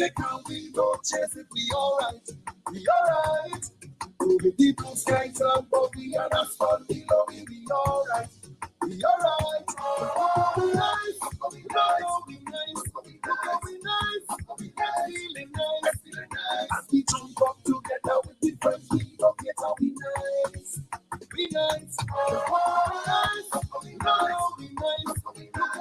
take and we don't chase it. We alright, we alright. The people strike up, but we are not fun. We know we alright, we alright. Oh, we nice, we nice, we nice, feeling nice. As we jump up together with the friends, we don't get how we nice. We nice,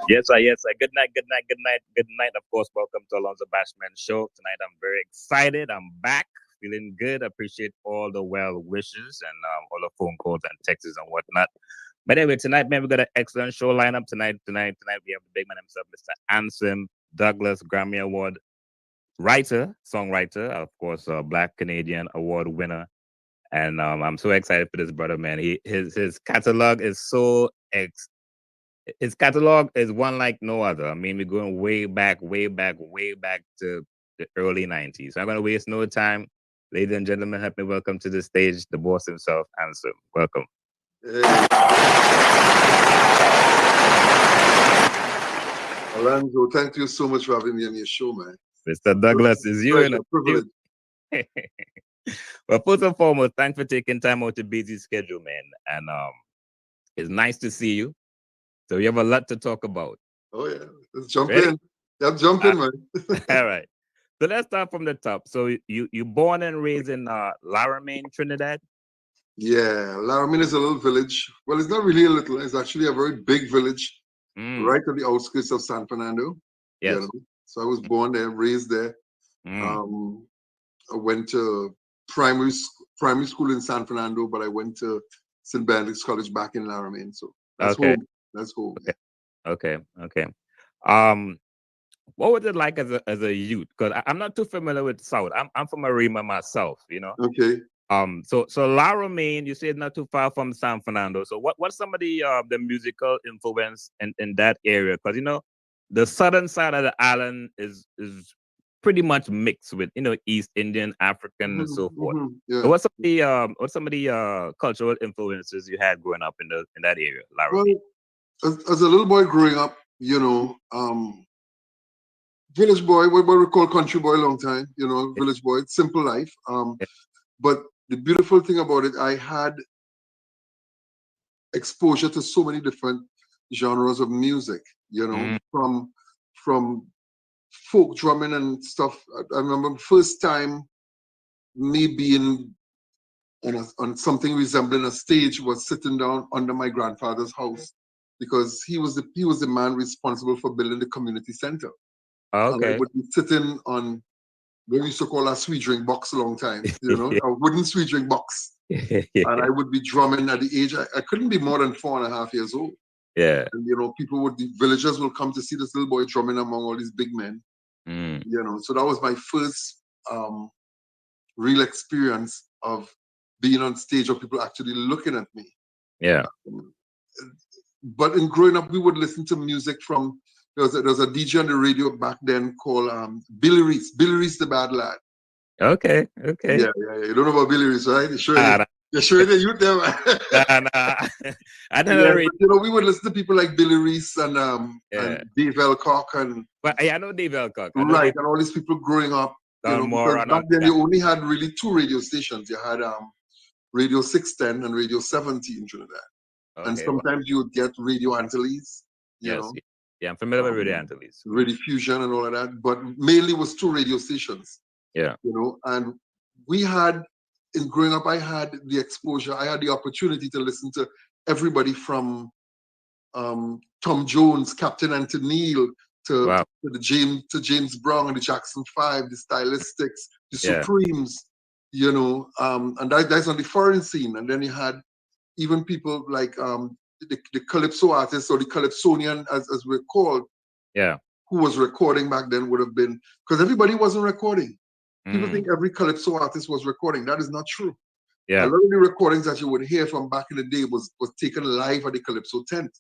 Yes, sir. Yes, sir. Good night. Good night. Good night. Good night. Of course, welcome to Alonzo Bashman Show. Tonight, I'm very excited. I'm back, feeling good. Appreciate all the well wishes and all the phone calls and texts and whatnot. But anyway, tonight, man, we got an excellent show lineup. Tonight, we have the big man himself, Mr. Anslem Douglas, Grammy Award songwriter, of course, Black Canadian Award winner. And I'm so excited for this brother, man. His catalog is his catalog is one like no other. I mean, we're going way back to the early 90s. So I'm going to waste no time. Ladies and gentlemen, help me welcome to the stage the boss himself, Anslem. Welcome. Hey. Alonzo, thank you so much for having me on your show, man. Mr. Douglas, is you in a privilege. Well, first and foremost, thanks for taking time out to busy schedule, man. And it's nice to see you. So we have a lot to talk about. Oh yeah, let's jump in. Yep, jump in, man. All right. So let's start from the top. So you born and raised in Laramie, Trinidad? Yeah, Laramie is a little village. Well, it's not really a little. It's actually a very big village, right at the outskirts of San Fernando. Yes. You know? So I was born there, raised there. I went to primary school in San Fernando, but I went to St. Benedict's College back in Laramie. So that's home. That's home. Okay. What was it like as a youth? Because I'm not too familiar with South. I'm from Arima myself, you know. Okay. So Laramie, you said not too far from San Fernando. So what's some of the musical influence in that area? Because you know, the southern side of the island is pretty much mixed with, you know, East Indian, African, and so forth. Yeah. So what's some of the cultural influences you had growing up in that area, Laramie? Well, as a little boy growing up, you know, village boy, what we call country boy, long time, you know, village boy, simple life. But the beautiful thing about it, I had exposure to so many different genres of music, you know, from folk drumming and stuff. I remember first time me being on something resembling a stage was sitting down under my grandfather's house, because he was the man responsible for building the community center. Okay. And I would be sitting on what we used to call a sweet drink box a long time, you know, a wooden sweet drink box. And I would be drumming at the age, I couldn't be more than 4.5 years old. Yeah. And, you know, the villagers will come to see this little boy drumming among all these big men. You know, so that was my first real experience of being on stage or people actually looking at me. Yeah. But in growing up, we would listen to music from, there was a DJ on the radio back then called Billy Reese the Bad Lad. Okay. Yeah. You don't know about Billy Reese, right? You're sure that you there, man. I don't know. You know, we would listen to people like Billy Reese and Dave Elcock and. But I know Dave Elcock. Right, and all these people growing up. You know, because back then you only had really 2 radio stations. You had Radio 610 and Radio 70 in Trinidad. Okay, and sometimes you would get Radio Antilles. You know? Yeah, I'm familiar with Radio Antilles. Radio Fusion and all of that. But mainly was 2 radio stations. Yeah. You know, and we had, in growing up, I had the exposure, I had the opportunity to listen to everybody from Tom Jones, Captain and Neil, to James Brown and the Jackson 5, the Stylistics, the Supremes, you know, and that's on the foreign scene. And then you had even people like the Calypso artists, or the Calypsonian as we're called, who was recording back then would have been, because everybody wasn't recording. People think every Calypso artist was recording. That is not true. A lot of the recordings that you would hear from back in the day was taken live at the Calypso tent.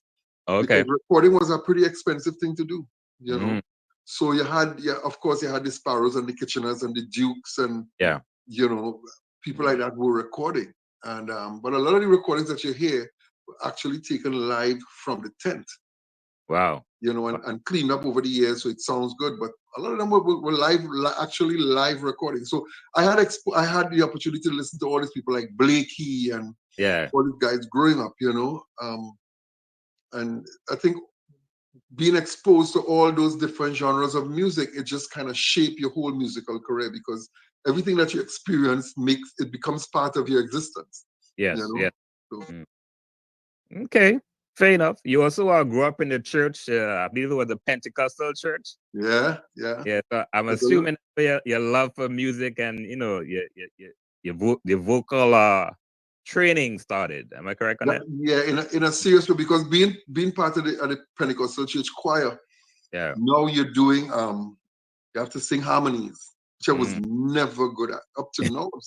Okay. Because recording was a pretty expensive thing to do, you know. So you had, of course, you had the Sparrows and the Kitcheners and the Dukes and, you know, people like that were recording. And but a lot of the recordings that you hear were actually taken live from the tent. Wow. You know, and cleaned up over the years so it sounds good. But a lot of them were actually live recordings. So I had the opportunity to listen to all these people like Blakey and all these guys growing up, you know. And I think being exposed to all those different genres of music, it just kind of shape your whole musical career, because everything that you experience becomes part of your existence. Yes, you know? yeah. So, okay, fair enough. You also grew up in the church. I believe it was a Pentecostal church. Yeah. So I'm assuming your love for music and your vocal training started. Am I correct on that? Yeah, in a serious way, because being part of the Pentecostal church choir, now you're doing you have to sing harmonies, which I was never good at. Up to now, I'm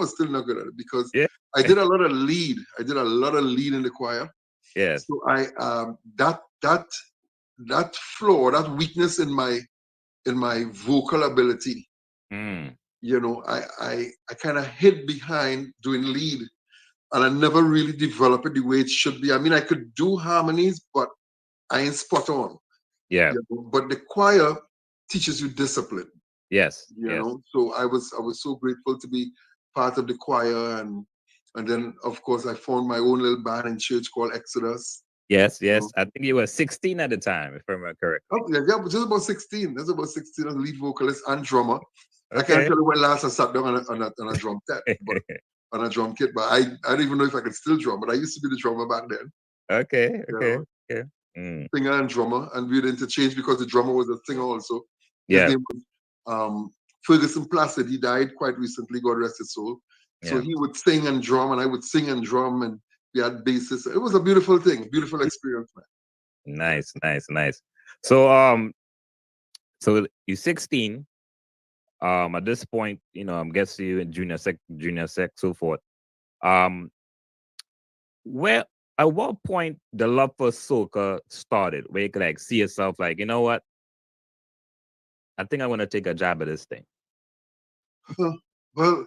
still not good at it, because I did a lot of lead. I did a lot of lead in the choir. Yes. So I that flaw, that weakness in my vocal ability, you know, I kind of hid behind doing lead, and I never really developed it the way it should be. I mean, I could do harmonies, but I ain't spot on. Yeah. You know? But the choir teaches you discipline. Yes. You know, so I was so grateful to be part of the choir, and then of course I formed my own little band in church called Exodus. Yes. I think you were 16 at the time, if I remember correctly. Oh, yeah, just about 16. That's about 16 as lead vocalist and drummer. Okay. I can't tell you when last I sat down on a drum set, but on a drum kit. But I don't even know if I could still drum. But I used to be the drummer back then. Okay. Singer and drummer, and we'd interchange because the drummer was a singer also. His name was Ferguson Placid. He died quite recently, God rest his soul. So he would sing and drum, and I would sing and drum, and we had basses. It was a beautiful thing, beautiful experience, man. Nice. So so you're 16. At this point, you know, I'm guessing you in junior sec, so forth. Where at what point the love for soca started, where you could like see yourself like, you know what? I think I want to take a jab at this thing. Well,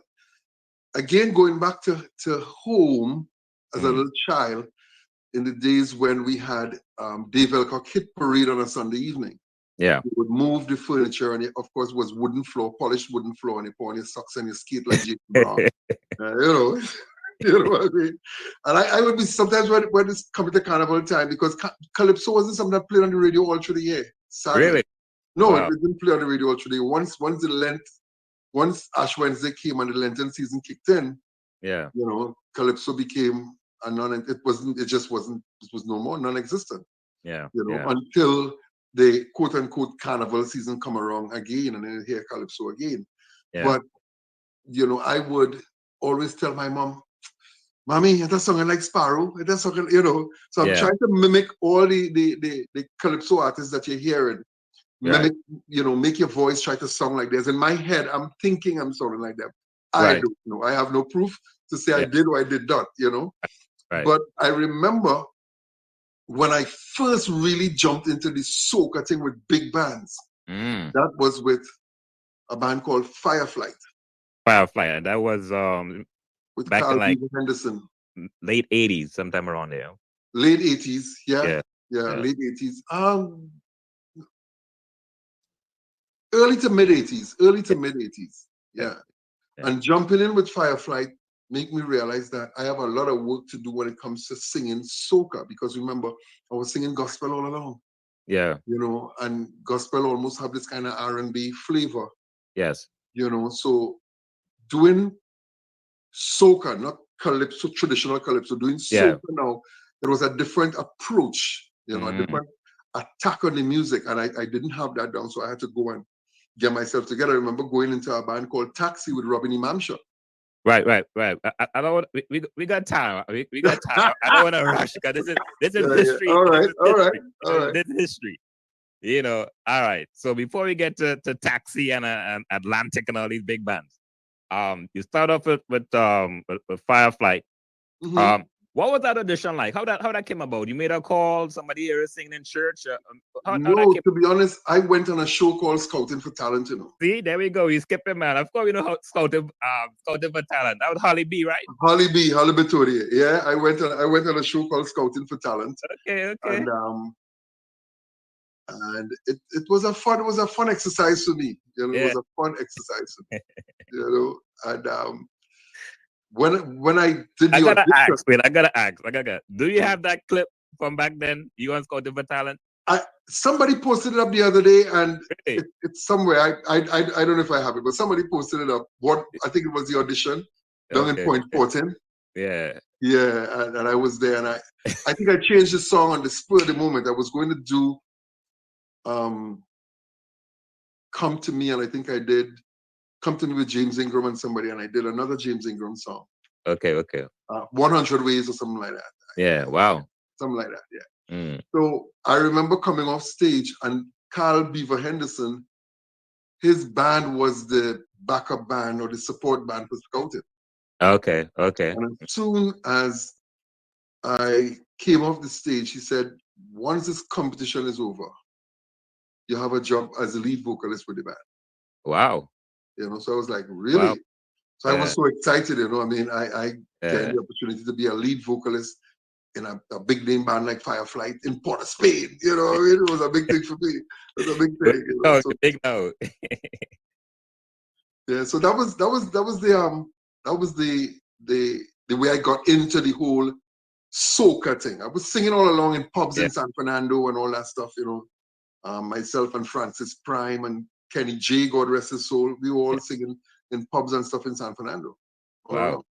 again, going back to home as a little child, in the days when we had Dave Elcock Hit Parade on a Sunday evening. Yeah. You would move the furniture, and it, of course, was wooden floor, polished wooden floor, and you put on your socks and your skate like Jason Brown. You know what I mean? And I would be sometimes when it's coming to carnival time, because Calypso wasn't something that played on the radio all through the year. Sadly. Really? No, it didn't play on the radio all through the year. Once Ash Wednesday came and the Lenten season kicked in, you know, Calypso became a it was no more non-existent. You know, until the quote unquote carnival season come around again, and then you hear Calypso again. But you know, I would always tell my mom, Mommy, that's song like Sparrow, that's song, you know. So I'm trying to mimic all the Calypso artists that you're hearing. Mimic, you know, make your voice try to sound like this. In my head, I'm thinking I'm sounding like them. I don't know. I have no proof to say I did or I did not, you know. But I remember when I first really jumped into the soca thing with big bands. That was with a band called Fireflight. And that was with back Carl in like Henderson. Late 80s, sometime around there. Late 80s, yeah, late 80s. Early to mid 80s. Yeah. And jumping in with Firefly make me realize that I have a lot of work to do when it comes to singing soca, because remember, I was singing gospel all along. Yeah. You know, and gospel almost have this kind of R&B flavor. Yes. You know, so doing soca, not calypso, traditional calypso, doing soca now, there was a different approach, you know, a different attack on the music, and I didn't have that down, so I had to go and get myself together. I remember going into a band called Taxi with Robin Imamsha. Right. I don't want. We got time. We got time. I don't want to rush, because this is history. All right. This is history. You know. All right. So before we get to Taxi and Atlantic and all these big bands, you start off with Firefly. What was that audition like? How that came about? You made a call, somebody here is singing in church? No, to be honest, I went on a show called Scouting for Talent, you know. See, there we go. You skipped it, man. Of course, you know how Scouting for Talent. That was Holly B, right? Holly Betoria. Yeah, I went on a show called Scouting for Talent. Okay. And And it was a fun exercise for me. You know, it was a fun exercise for me. You know, and when I did I gotta ask. Wait, I gotta ask. Do you have that clip from back then? You on Scouting for Talent? Somebody posted it up the other day, and it's somewhere. I don't know if I have it, but somebody posted it up. What I think it was the audition down in Point Fortin. Yeah. Yeah, and I was there, and I think I changed the song on the spur of the moment. I was going to do Come to Me, and I think I did Come to Me with James Ingram and somebody, and I did another James Ingram song. Okay. 100 Ways or something like that. Yeah, wow. Something like that, yeah. So I remember coming off stage, and Carl Beaver Henderson, his band was the backup band or the support band for Scouting. Okay. And as soon as I came off the stage, he said, once this competition is over, you have a job as a lead vocalist with the band. Wow. You know, so I was like, really? Wow. So I was so excited, you know. I mean, I get the opportunity to be a lead vocalist in a big name band like Firefly in Port of Spain. You know, I mean, it was a big thing for me. It was a big thing. You know? Big note. Yeah, so that was the way I got into the whole soca thing. I was singing all along in pubs in San Fernando and all that stuff, you know. Myself and Francis Prime and Kenny J, God rest his soul, we were all singing in pubs and stuff in San Fernando. Wow.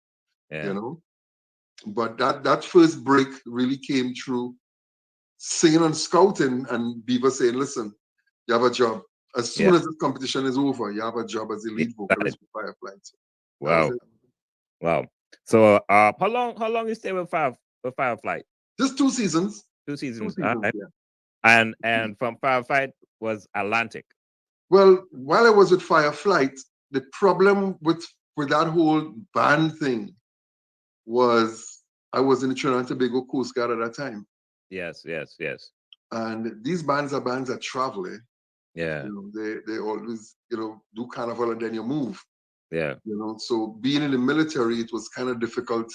You know. But that first break really came through singing on Scouting and Beaver saying, listen, you have a job. As soon as this competition is over, you have a job as a lead vocalist with Firefly. So wow. So how long you stay with Firefly? Just 2 seasons. 2 seasons. Yeah. And from Firefly was Atlantic. Well, while I was with Firefly, the problem with that whole band thing was I was in the Trinidad and Tobago Coast Guard at that time. Yes. And these bands are bands that travel, Yeah. You know, they always, you know, do carnival and then you move. Yeah. You know, so being in the military, it was kind of difficult.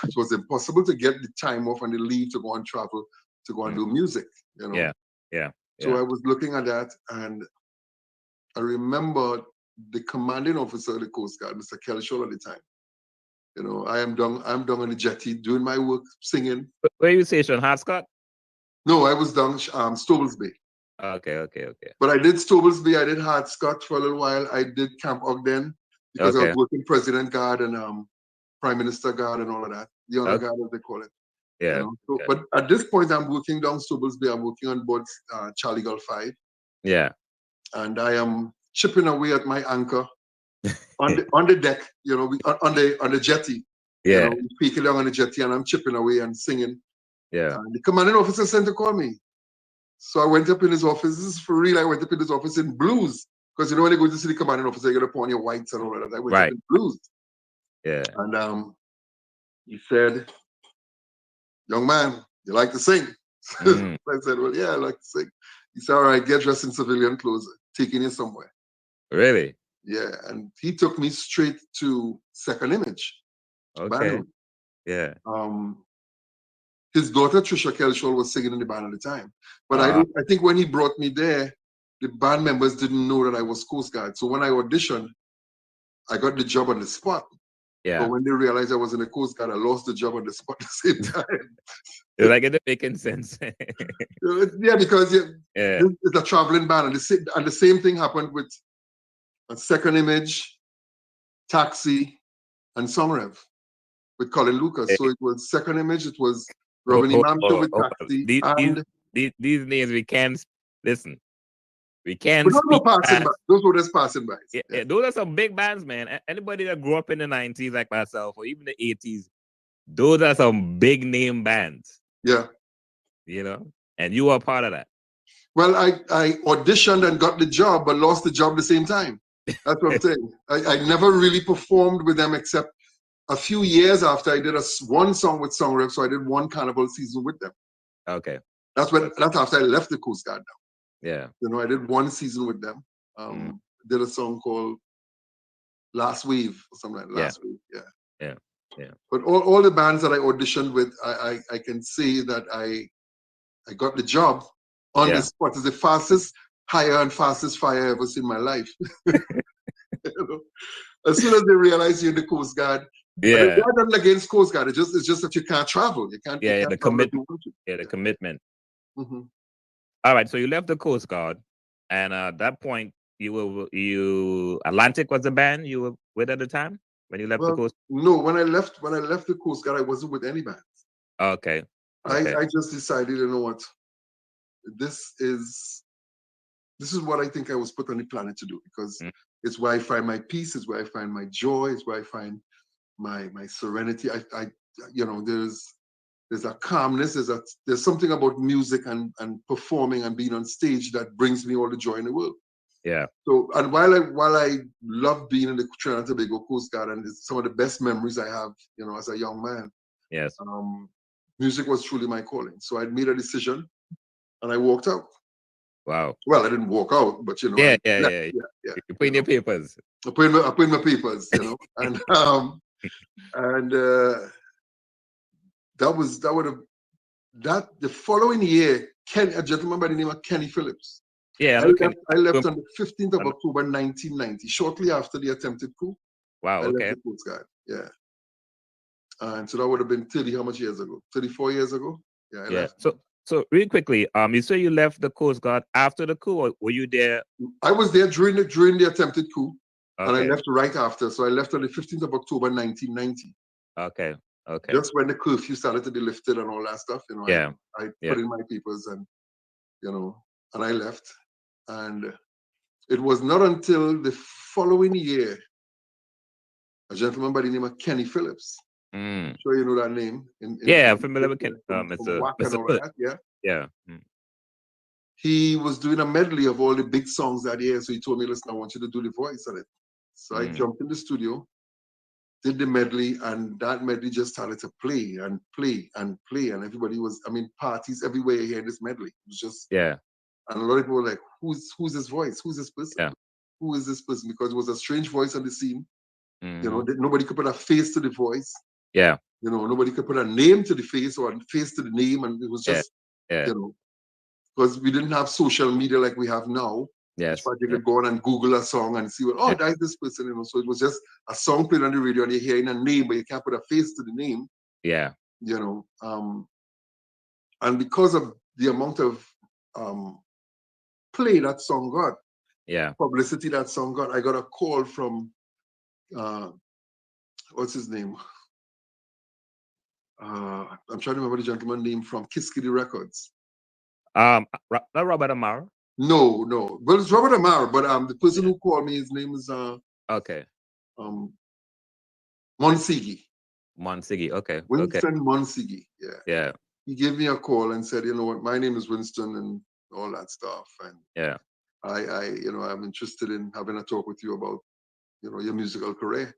It was impossible to get the time off and the leave to go and travel, to go and do music, you know. Yeah. So I was looking at that, and I remember the commanding officer of the Coast Guard, Mr. Kelshaw at the time. You know, I'm down on the jetty doing my work, singing. Where you stationed, Hartscott? No, I was down Stobles Bay. Okay. But I did Stobles Bay, I did Hartscott for a little while. I did Camp Ogden because I was working President Guard and Prime Minister Guard and all of that. The honor guard, as they call it. Yeah. You know? So, but at this point, I'm working down Stobles Bay. I'm working on board Charlie Gull 5. Yeah. And I am chipping away at my anchor on the deck, you know, on the jetty. Yeah. You know, peeking down on the jetty, and I'm chipping away and singing. Yeah. And the commanding officer sent to call me. So I went up in his office. This is for real. I went up in his office in blues. Because you know when you go to see the commanding officer, you gotta put on your whites and all of that. I went up in blues. Yeah. And he said, young man, you like to sing? I said, well, yeah, I like to sing. He said, all right, get dressed in civilian clothes, taking you somewhere. Really? Yeah, and he took me straight to Second Image. Okay. Band. Yeah. His daughter Trisha Kelshaw was singing in the band at the time. But I think when he brought me there, the band members didn't know that I was Coast Guard. So when I auditioned, I got the job on the spot. Yeah. But when they realized I was in the Coast Guard, I lost the job on the spot at the same time. It's like it's making sense. Yeah, because it's a traveling band. And the same thing happened with Second Image, Taxi, and Songwriter with Colin Lucas. So it was Second Image, it was Robin Imamto with Taxi. These names we can't listen. We can't those were passing by. Those were just passing by. Yeah, those are some big bands, man. Anybody that grew up in the 90s like myself or even the 80s, those are some big name bands. Yeah. You know, and you were part of that. Well, I auditioned and got the job, but lost the job at the same time. That's what I'm saying. I never really performed with them except a few years after I did one song with Songwriter, so I did one carnival season with them. Okay. That's after I left the Coast Guard now. Yeah. You know, I did one season with them. Did a song called Last Wave or something like that. Last Wave. Yeah. But all the bands that I auditioned with, I can say that I got the job on the spot. It's the fastest hire and fastest fire I ever seen in my life. You know? As soon as they realize you're in the Coast Guard, they're not against Coast Guard. It's just that you can't travel. You can't. Yeah, you can't the commitment. Yeah, the commitment. Mm-hmm. All right, so you left the Coast Guard, and at that point, you Atlantic was the band you were with at the time when you left the Coast. No, when I left the Coast Guard, I wasn't with any bands. Okay. I just decided, you know what, this is what I think I was put on the planet to do, because it's where I find my peace, it's where I find my joy, it's where I find my serenity. I you know, there's a calmness, there's something about music and performing and being on stage that brings me all the joy in the world. Yeah. So, and while I love being in the Trinidad and Tobago Coast Guard, and it's some of the best memories I have, you know, as a young man. Yes. Music was truly my calling. So I made a decision, and I walked out. Wow. Well, I didn't walk out, but you know. Yeah. You put in your papers. I put in my papers, you know, and the following year, a gentleman by the name of Kenny Phillips. Yeah, I left on the 15th of October, 1990, shortly after the attempted coup. Wow, I left the Coast Guard, yeah. And so that would have been 34 years ago. Yeah, I left. So really quickly, you say you left the Coast Guard after the coup, or were you there? I was there during the attempted coup, and I left right after. So I left on the 15th of October, 1990. Okay. Just when the curfew started to be lifted and all that stuff, you know. Yeah. I put in my papers, and you know, and I left. And it was not until the following year, a gentleman by the name of Kenny Phillips. I'm sure you know that name. I'm familiar with Kenny. Yeah. He was doing a medley of all the big songs that year. So he told me, listen, I want you to do the voice on it. So I jumped in the studio, did the medley, and that medley just started to play and play and play. And everybody was, parties everywhere you hear this medley. It was just, and a lot of people were like, who's this voice? Who's this person? Yeah. Who is this person? Because it was a strange voice on the scene. You know, nobody could put a face to the voice. Yeah. You know, nobody could put a name to the face or a face to the name. And it was just, you know, because we didn't have social media like we have now. Yes. But you could go on and Google a song and see, that's this person, you know. So it was just a song played on the radio and you're hearing a name, but you can't put a face to the name. Yeah. You know, and because of the amount of play that song got, publicity that song got, I got a call from what's his name? I'm trying to remember the gentleman's name from Kiskiddy Records. Not Robert Amaro? No. Well, it's Robert Amaro, but the person who called me, his name is Monsigi. Monsigi, okay. Winston Monsigi, yeah. He gave me a call and said, you know what, my name is Winston and all that stuff. And I'm interested in having a talk with you about, you know, your musical career.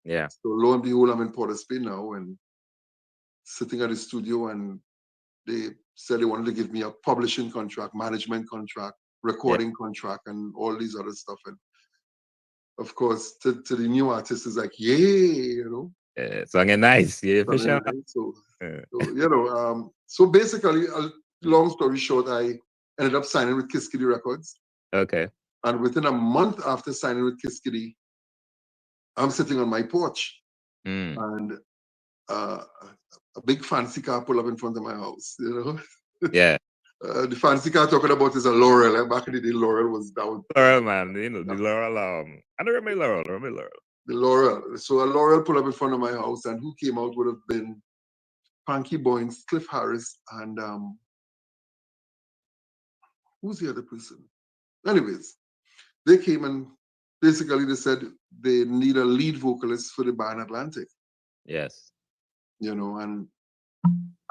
Yeah. So lo and behold, I'm in Port of Spain now and sitting at the studio, and they said they wanted to give me a publishing contract, management contract, recording contract, and all these other stuff. And of course, to the new artist is like, yay, you know. Yeah, song nice. Yeah, for sure. Nice. So, you know, so basically, long story short, I ended up signing with Kiskiddy Records. Okay. And within a month after signing with Kiskiddy, I'm sitting on my porch, and a big fancy car pull up in front of my house, you know? Yeah. The fancy car talking about is a Laurel. And back in the day, Laurel was down. Laurel, man. You know, the Laurel. I don't remember Laurel. The Laurel. So a Laurel pulled up in front of my house, and who came out would have been Panky Boynes, Cliff Harris, and who's the other person? Anyways, they came and basically they said they need a lead vocalist for the band Atlantic. Yes. You know, and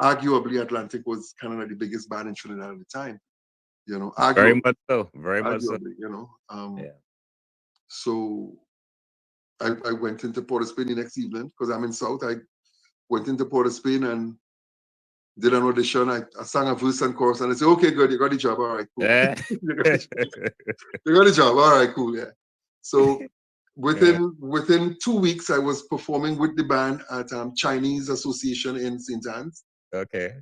arguably Atlantic was kind of like the biggest band in Trinidad at the time. You know, very much so. Very much so. You know, so I went into Port of Spain the next evening because I'm in South. I went into Port of Spain and did an audition. I sang a verse and chorus, and I said, "Okay, good, you got the job. All right, cool. Yeah. You got the job. All right, cool. Yeah." So within 2 weeks, I was performing with the band at Chinese Association in St. Anne's. Okay.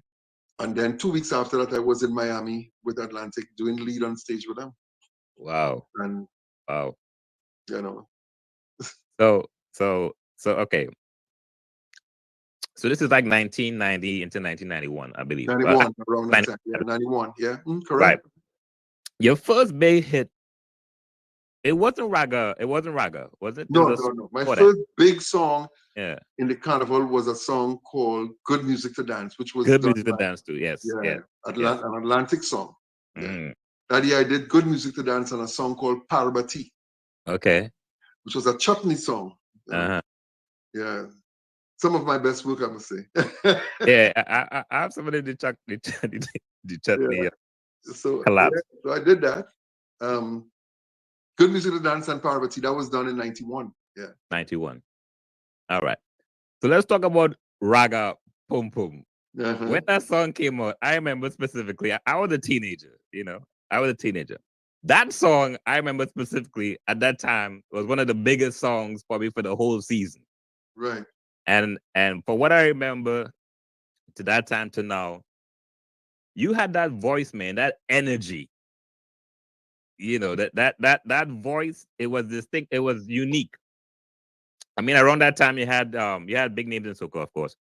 And then 2 weeks after that, I was in Miami with Atlantic doing lead on stage with them. Wow. And wow. You know. So okay. So this is like 1990 into 1991, I believe. 91, around that time. Yeah, 91. Yeah, correct. Right. Your first big hit, it wasn't Raga. It wasn't Raga, was it? No. My first big song in the carnival was a song called Good Music to Dance, which was Good Music to Dance to, yes. An Atlantic song. Yeah. That year I did Good Music to Dance and a song called Parvati. Okay. Which was a chutney song. Yeah. Some of my best work, I must say. Yeah, I have some of the chutney so collapse. So I did that. Good Music to Dance and Parvati. That was done in 91. Yeah. 91. All right. So let's talk about Raga Pum Pum. When that song came out, I remember specifically, I was a teenager, I was a teenager. That song, I remember specifically at that time, was one of the biggest songs probably for the whole season. Right. And for what I remember to that time to now, you had that voice, man, that energy. That voice, it was distinct, it was unique. I mean, around that time you had big names in soca, of course.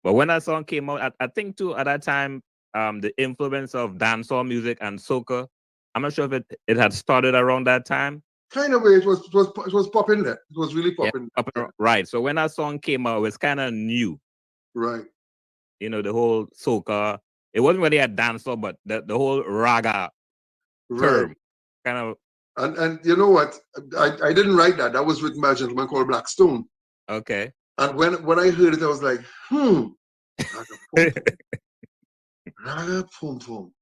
But when that song came out, I think too at that time, the influence of dancehall music and soca, I'm not sure if it had started around that time. Kind of way, it was popping there. It was really popping. Yeah, right. So when that song came out, it was kind of new. Right. The whole soca. It wasn't really a dancehall, but the whole raga term kind of. And you know what? I didn't write that. That was written by a gentleman called Blackstone. Okay. And when I heard it, I was like, Raga Pum Pum.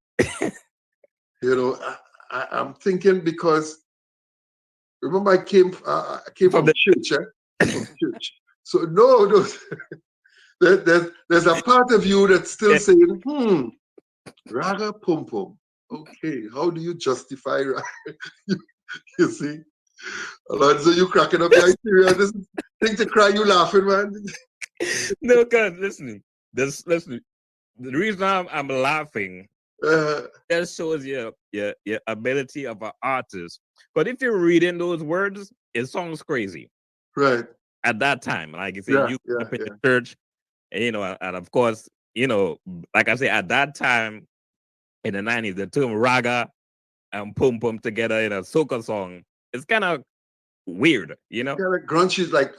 I'm thinking because remember I came from church, from church. So no, there's a part of you that's still saying, Raga Pum Pum. Okay, how do you justify you see? Alonzo, you cracking up your serious thing to cry, you laughing, man. No, cause listen. The reason I'm laughing that shows your ability of an artist. But if you're reading those words, it sounds crazy. Right. At that time, like you say, you up in the church, and of course, like I say, at that time in the 90s, the term raga and pum pum together in a soca song, it's kind of weird, Kind of grungy, is like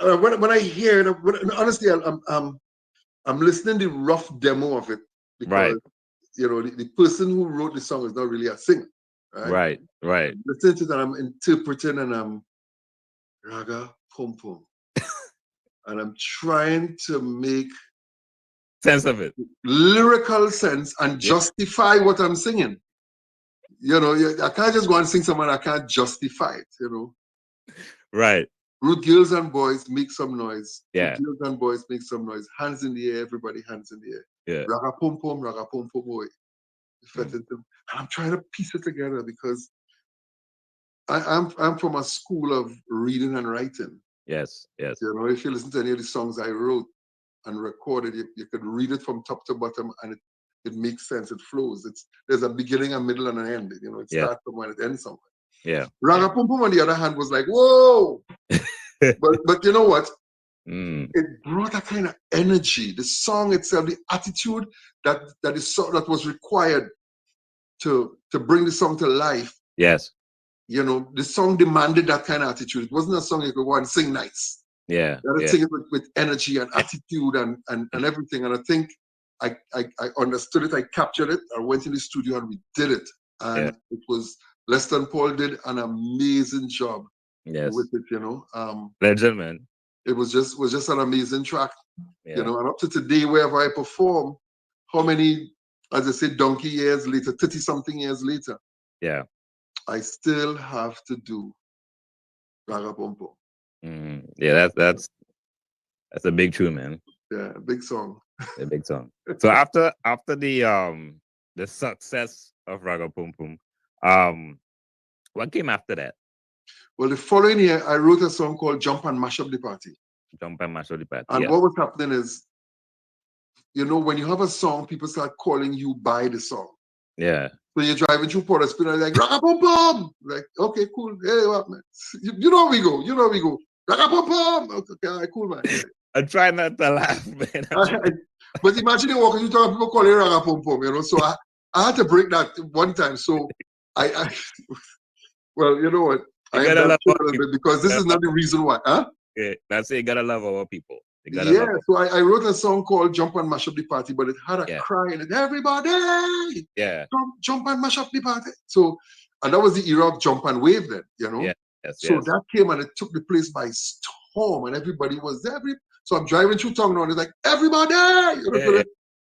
when I hear it. Honestly, I'm listening to the rough demo of it because the person who wrote the song is not really a singer. Right. I'm listening to that, I'm interpreting, and I'm raga pum pum, and I'm trying to make sense of it, lyrical sense, and justify what I'm singing. I can't just go and sing something I can't justify it. Right. Rude girls and boys, make some noise. Yeah. Rude girls and boys, make some noise. Hands in the air, everybody, hands in the air. Yeah. Raga pum pum, boy. And I'm trying to piece it together because I'm from a school of reading and writing. Yes. If you listen to any of the songs I wrote and recorded, you could read it from top to bottom, and it makes sense. It flows. There's a beginning, a middle, and an end. It starts somewhere, it ends somewhere. Yeah. Raga Pum Pum, on the other hand, was like, whoa. but you know what? It brought a kind of energy. The song itself, the attitude that was required to bring the song to life. Yes. The song demanded that kind of attitude. It wasn't a song you could go and sing nice. Yeah. You had to sing it with energy and attitude and everything. And I think I understood it. I captured it. I went in the studio and we did it. And it was Leston Paul did an amazing job with it. Legend, man. It was just an amazing track. And up to today, wherever I perform, how many, as I say, donkey years later, 30-something years later, I still have to do Raga Pum Pum. Yeah, that's a big tune, man. Yeah, big song. A big song. So after the success of Raga Pum Pum, what came after that? Well, the following year, I wrote a song called Jump and Mash Up the Party. Jump and Mash Up the Party. And what was happening is you know, when you have a song, people start calling you by the song. Yeah. So you're driving through Port of Spain, like, Ragapum-pum! Like, okay, cool. Hey, what, man? You know we go. You know we go. Ragapum-pum! Okay, all right, cool, man. I try not to laugh, man. But imagine you walking through town, people call you Ragapum-pum, you know. So I had to break that one time. So I well, you know what? I am that a little bit because this is not the reason why. Huh? Yeah, that's it. You gotta love our people. Yeah, so I wrote a song called Jump and Mash Up the Party, but it had a cry in it. Everybody, jump and mash up the party. So, and that was the era of jump and wave then, you know. Yeah. So that came and it took the place by storm, and everybody was there. So I'm driving through town now, and it's like, everybody! You know,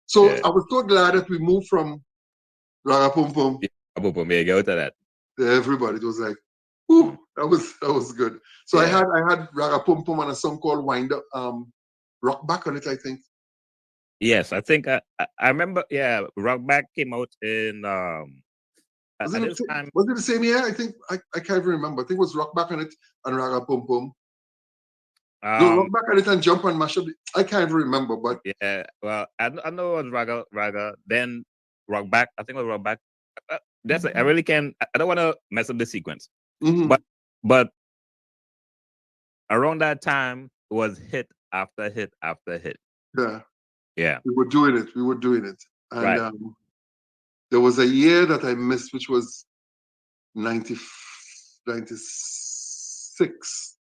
so I was so glad that we moved from Ragapum-pum. Yeah, go to that. Everybody, it was like, whew, that was good. So I had Ragapum-pum and a song called Wind Up, Rock Back on it, I think. Yes, I think I remember. Yeah, Rock Back came out in was it the same year? I think I can't even remember. I think it was Rock Back on it and Ragapum-pum. No, Rock Back on it and Jump and Mash Up. I can't even remember, but yeah. Well, I know it was Raga. Then Rock Back. I think it was Rock Back. That's I really can't. I don't want to mess up the sequence. But around that time it was hit after hit after hit. Yeah. We were doing it. And there was a year that I missed, which was 96.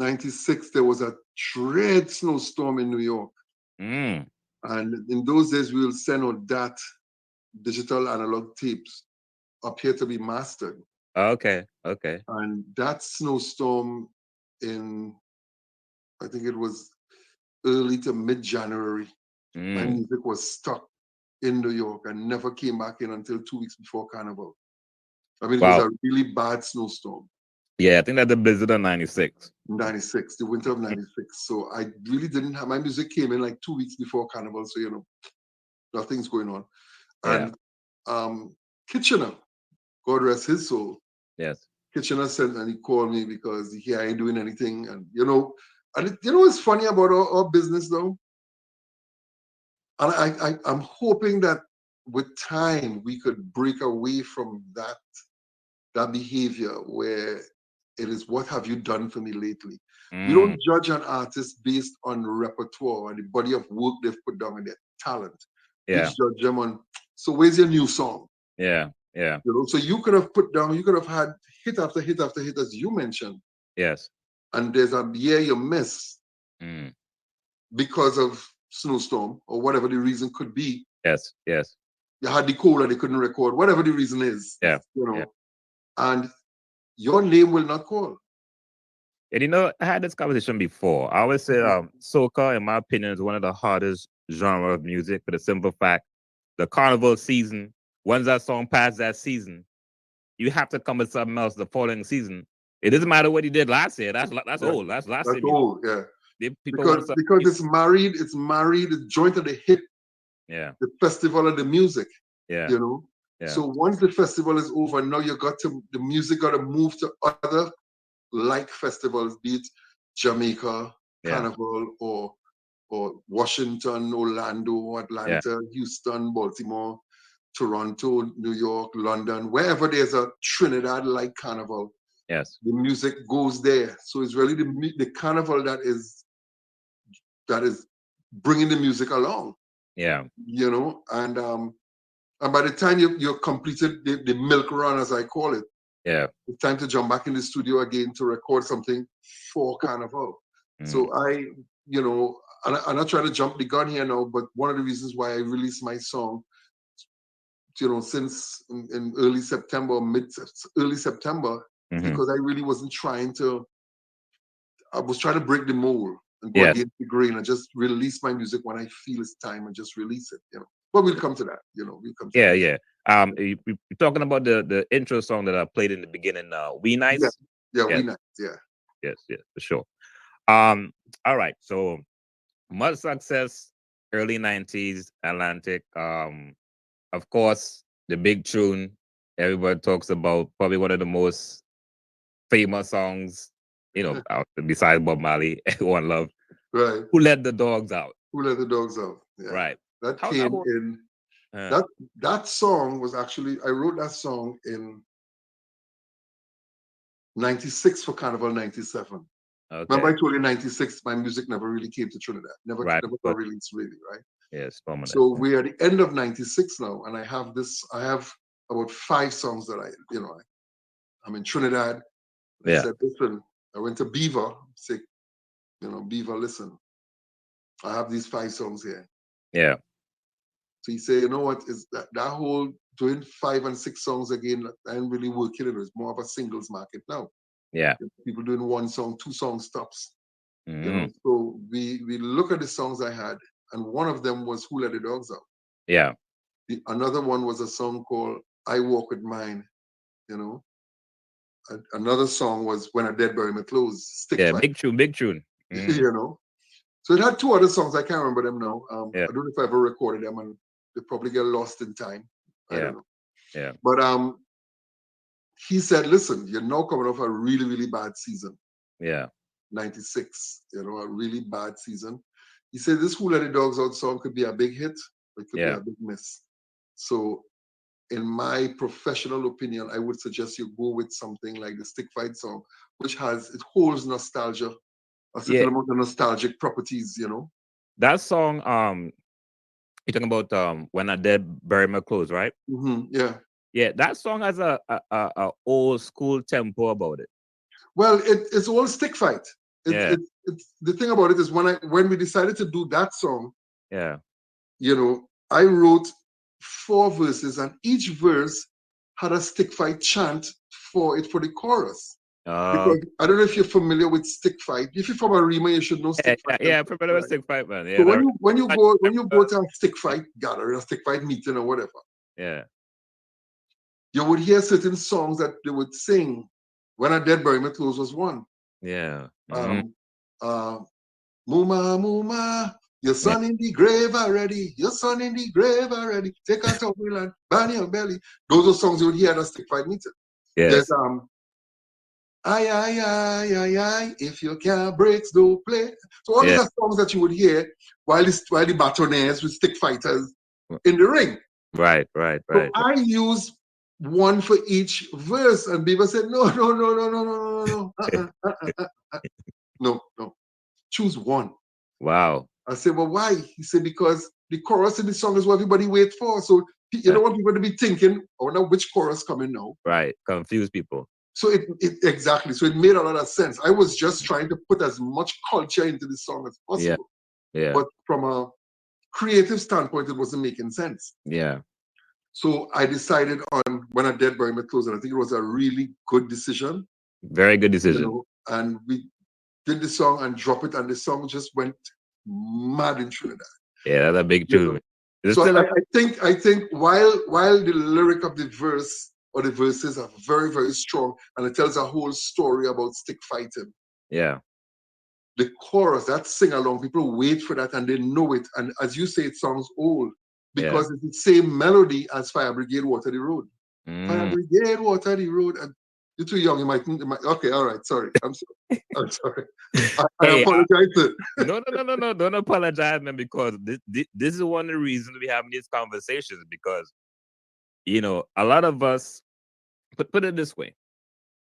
96, there was a dread snowstorm in New York. And in those days, we will send out that digital analog tapes up here to be mastered. Okay. And that snowstorm in, I think it was early to mid-January, my music was stuck in New York and never came back in until 2 weeks before Carnival. I mean, it was a really bad snowstorm. Yeah, I think that's the blizzard of 96. 96, the winter of 96. So I really didn't have, my music came in like 2 weeks before Carnival. So, you know, nothing's going on. And Kitchener, God rest his soul. Yes. Kitchener sent and he called me because he ain't doing anything. And, you know what's funny about our business though? And I'm hoping that with time we could break away from that behavior where it is, what have you done for me lately? We don't judge an artist based on repertoire and the body of work they've put down and their talent. We judge them on, so where's your new song? Yeah. You know, so you could have had hit after hit after hit, as you mentioned. Yes. And there's a year you miss because of snowstorm or whatever the reason could be. Yes. You had the cold and they couldn't record, whatever the reason is. Yeah. You know, and your name will not call. And you know, I had this conversation before. I always say soca, in my opinion, is one of the hardest genre of music for the simple fact, the Carnival season, once that song passes that season, you have to come with something else the following season. It doesn't matter what you did last year. That's old. That's last year. That's old, yeah. Because it's married, the joint of the hit. Yeah. The festival of the music. Yeah. You know? Yeah. So once the festival is over, now the music got to move to other like festivals, be it Jamaica, Carnival, or Washington, Orlando, Atlanta, Houston, Baltimore, Toronto, New York, London, wherever there's a Trinidad like Carnival. Yes. The music goes there. So it's really the Carnival that is bringing the music along. Yeah. You know, and by the time you're completed the milk run, as I call it, it's time to jump back in the studio again to record something for Carnival. So you know, I'm not trying to jump the gun here now, but one of the reasons why I released my song, you know, since in early September, early September, because I really wasn't I was trying to break the mold and go against the grain and just release my music when I feel it's time and just release it, you know. But we'll come to that, you know. We'll come to that. Yeah. You're talking about the intro song that I played in the beginning. We Nice. We Nice. Yeah. Yes, for sure. All right. So much success, early 90s, Atlantic. Of course, the big tune everybody talks about, probably one of the most famous songs, you know, besides Bob Marley, One Love. Right. Who Let the Dogs Out? Who Let the Dogs Out? Yeah. Right. That How came that was, in. That song was actually, I wrote that song in 96 for Carnival 97. okay. Remember I told you 96, my music never really came to Trinidad. Never Right, got but released really, right? yes, permanent. So we're at the end of 96 now, and I have about 5 songs that I'm in Trinidad. I said, listen, I went to Beaver, say, Beaver, listen, I have these 5 songs here. Yeah. So he said, you know what, is that whole doing 5 and 6 songs again, I'm really working it. It's more of a singles market now. Yeah. People doing 1 song, 2 song stops. Mm-hmm. So we look at the songs I had, and one of them was Who Let the Dogs Out. Yeah. Another one was a song called I Walk With Mine, Another song was When a Dead Bury My Clothes, Stick Fight. Big tune. Mm. So it had 2 other songs, I can't remember them now. Yeah. I don't know if I ever recorded them, and they probably get lost in time. I don't know. Yeah. But he said, listen, you're now coming off a really, really bad season. Yeah. 96, a really bad season. He said this Who Let the Dogs Out song could be a big hit, or it could be a big miss. So in my professional opinion, I would suggest you go with something like the Stick Fight song, which holds nostalgia, a certain amount of nostalgic properties, That song, you're talking about When I Dead Bury My Clothes, right? Mm-hmm, yeah. Yeah, that song has a old school tempo about it. Well, it's all Stick Fight. It's the thing about it is when we decided to do that song, I wrote 4 verses, and each verse had a Stick Fight chant for the chorus. Because I don't know if you're familiar with Stick Fight. If you're from Arima, you should know Stick Fight. Yeah, I'm familiar with Stick Fight, man. Yeah, so when you go to a Stick Fight gathering, a Stick Fight meeting or whatever, you would hear certain songs that they would sing. When a Dead Bury My Clothes was one. Yeah. Muma, Muma, your son in the grave already. Your son in the grave already. Take a towel and burn your belly. Those are songs you would hear at a Stick Fight meeting. Yes. There's Aye, aye, aye, aye, aye. If you can't breaks, don't play. So all these are songs that you would hear while the bâtonnets with stick fighters in the ring. Right. So I use one for each verse, and Beaver said, no. No. Choose one. Wow. I said, well, why? He said, because the chorus in the song is what everybody waits for. So you don't want people to be thinking, I wonder which chorus coming now. Right. Confuse people. So it exactly. So it made a lot of sense. I was just trying to put as much culture into the song as possible. Yeah. But from a creative standpoint, it wasn't making sense. Yeah. So I decided on When a Dead Bury My Clothes, and I think it was a really good decision. Very good decision. And we did the song and dropped it, and the song just went mad in Trinidad. Yeah, that's a big tune. So I think while the lyric of the verse or the verses are very, very strong, and it tells a whole story about stick fighting. Yeah. The chorus, that sing along, people wait for that and they know it. And as you say, it sounds old because it's the same melody as Fire Brigade, Water the Road. Fire Brigade, Water the Road. And you're too young. You might. Okay, all right. Sorry. I'm sorry. I apologize. No. Don't apologize, man, because this is one of the reasons we're having these conversations, because, a lot of us, put it this way,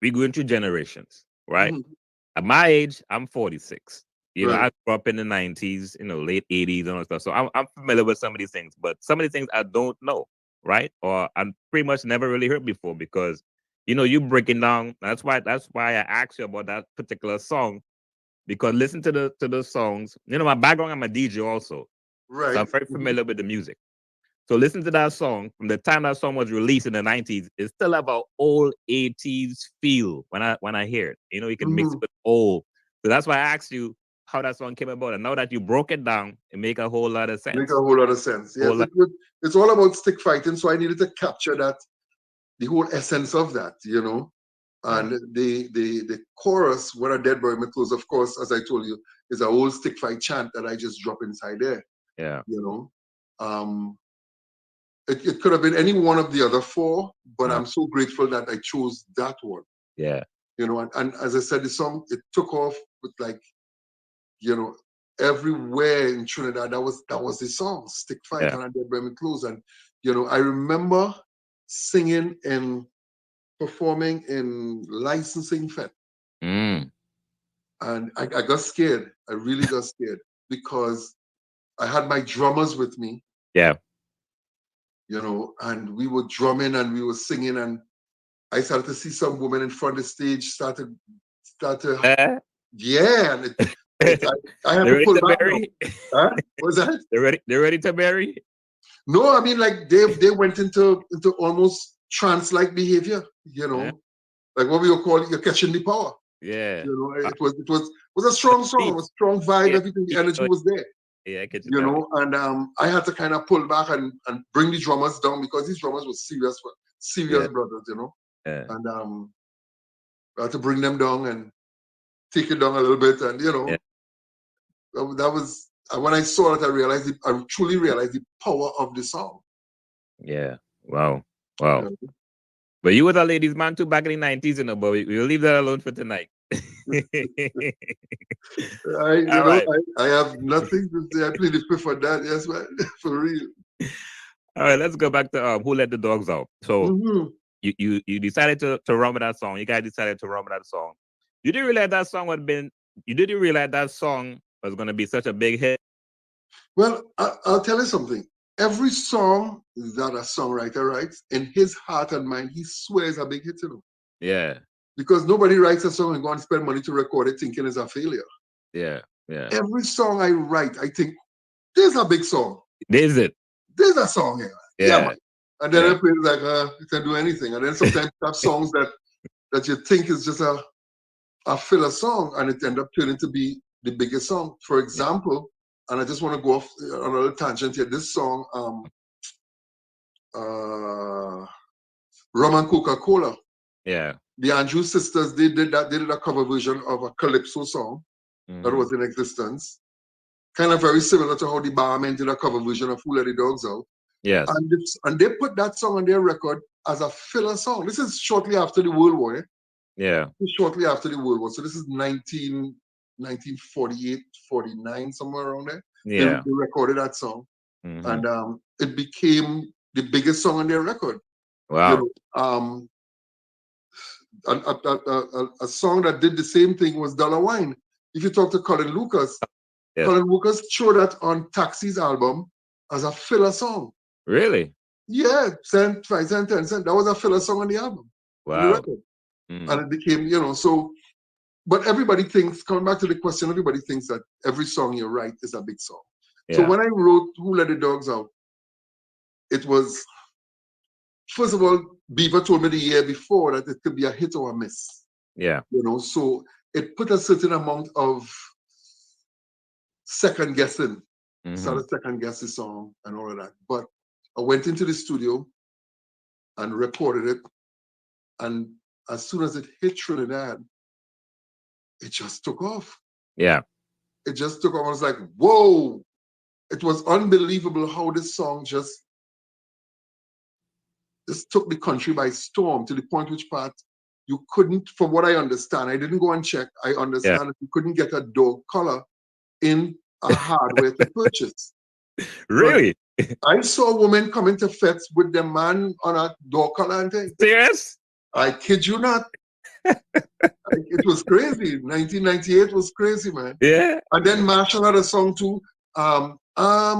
we go into generations, right? Mm-hmm. At my age, I'm 46. I grew up in the 90s, late 80s and all that stuff. So I'm familiar with some of these things, but some of these things I don't know, right? Or I'm pretty much never really heard before, because, you breaking down. That's why I asked you about that particular song, because listen to the songs. My background, I'm a DJ also. Right. So I'm very familiar with the music. So listen to that song. From the time that song was released in the 90s, it still have an old 80s feel when I hear it. You can mix it with old. So that's why I asked you how that song came about. And now that you broke it down, it make a whole lot of sense. Make a whole lot of sense. Yes, it's all about stick fighting. So I needed to capture that, the whole essence of that, And the chorus, When a Dead Bury My Clothes, of course, as I told you, is a whole stick fight chant that I just drop inside there. Yeah. It could have been any one of the other 4, but I'm so grateful that I chose that one. Yeah. And as I said, the song, it took off with everywhere in Trinidad, that was the song, Stick Fight, Yeah. and I did Bremen Close. And, you know, I remember singing and performing in licensing fed. Mm. And I got scared. I really got scared because I had my drummers with me. Yeah. You know, and we were drumming and we were singing, and I started to see some women in front of the stage start to yeah, and I had They're to ready pull to back now. marry. Huh? What's that? They're ready to marry. No, I mean, like they went into almost trance-like behavior, you know, like what we would call you're catching the power. Yeah. You know, it was a strong song, a strong vibe, everything, the energy was there. Yeah, I get you know, and I had to kind of pull back and bring the drummers down because these drummers were serious brothers, you know. Yeah. And I had to bring them down and take it down a little bit, and you know, that was when I saw it, I truly realized the power of the song. Yeah. Wow. Wow. Yeah. But you were a ladies' man too back in the 90s, you know, but we'll leave that alone for tonight. I have nothing to say. I plead the fifth for that. Yes, man. For real. All right, let's go back to Who Let the Dogs Out. So you decided to run with that song. You guys decided to run with that song. You didn't realize that song was going to be such a big hit? Well, I'll tell you something. Every song that a songwriter writes, in his heart and mind, he swears a big hit, you know. Yeah. Because nobody writes a song and go and spend money to record it thinking it's a failure. Yeah, yeah. Every song I write, I think, there's a big song. There's a song here. Yeah. Man. And then I play it like, you can do anything. And then sometimes you have songs that you think is just a filler song, and it end up turning to be the biggest song. For example, and I just want to go off on a little tangent here. This song, Rum and Coca-Cola. Yeah. The Andrews sisters, they did a cover version of a Calypso song that was in existence. Kind of very similar to how the Barmen did a cover version of Who Let the Dogs Out. Yes. And they put that song on their record as a filler song. This is shortly after the World War. Yeah. Shortly after the World War. So this is 1948, 49, somewhere around there. Yeah. They recorded that song. And it became the biggest song on their record. Wow. You know, a song that did the same thing was Dollar Wine. If you talk to Colin Lucas, Colin Lucas showed that on Taxi's album as a filler song. Really? Yeah, 5 cent, 10 cent. That was a filler song on the album. Wow. On the record. And it became, you know, so, but everybody thinks, coming back to the question, everybody thinks that every song you write is a big song. Yeah. So when I wrote Who Let the Dogs Out, it was, first of all, Beaver told me the year before that it could be a hit or a miss. Yeah. You know, so it put a certain amount of second guessing. Started second guess the song and all of that. But I went into the studio and recorded it. And as soon as it hit Trinidad, it just took off. Yeah. It just took off. I was like, whoa. It was unbelievable how this song just took the country by storm, to the point which part you couldn't, from what I understand, I didn't go and check, I understand that you couldn't get a dog collar in a hardware to purchase. Really? But I saw a woman come into Fets with the man on a dog collar and thing. Serious? I kid you not. It was crazy. 1998 was crazy, man. Yeah. And then Marshall had a song too. I'm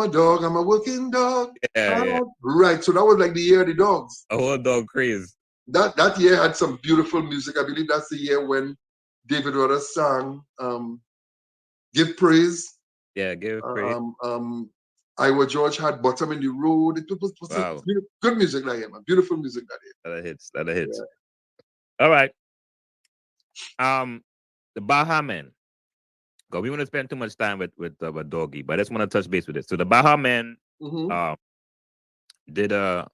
a dog, I'm a working dog. Yeah. Right. So that was like the year of the dogs. A whole dog craze. That year had some beautiful music. I believe that's the year when David Rudder sang Give Praise. Yeah, Give Praise. Iowa George had Bottom in the Road. It was good music that year, man. Beautiful music that year. That hits. Yeah. All right. The Baha Men. Because we want to spend too much time with Doggie, but I just want to touch base with it. So the Baha Men did is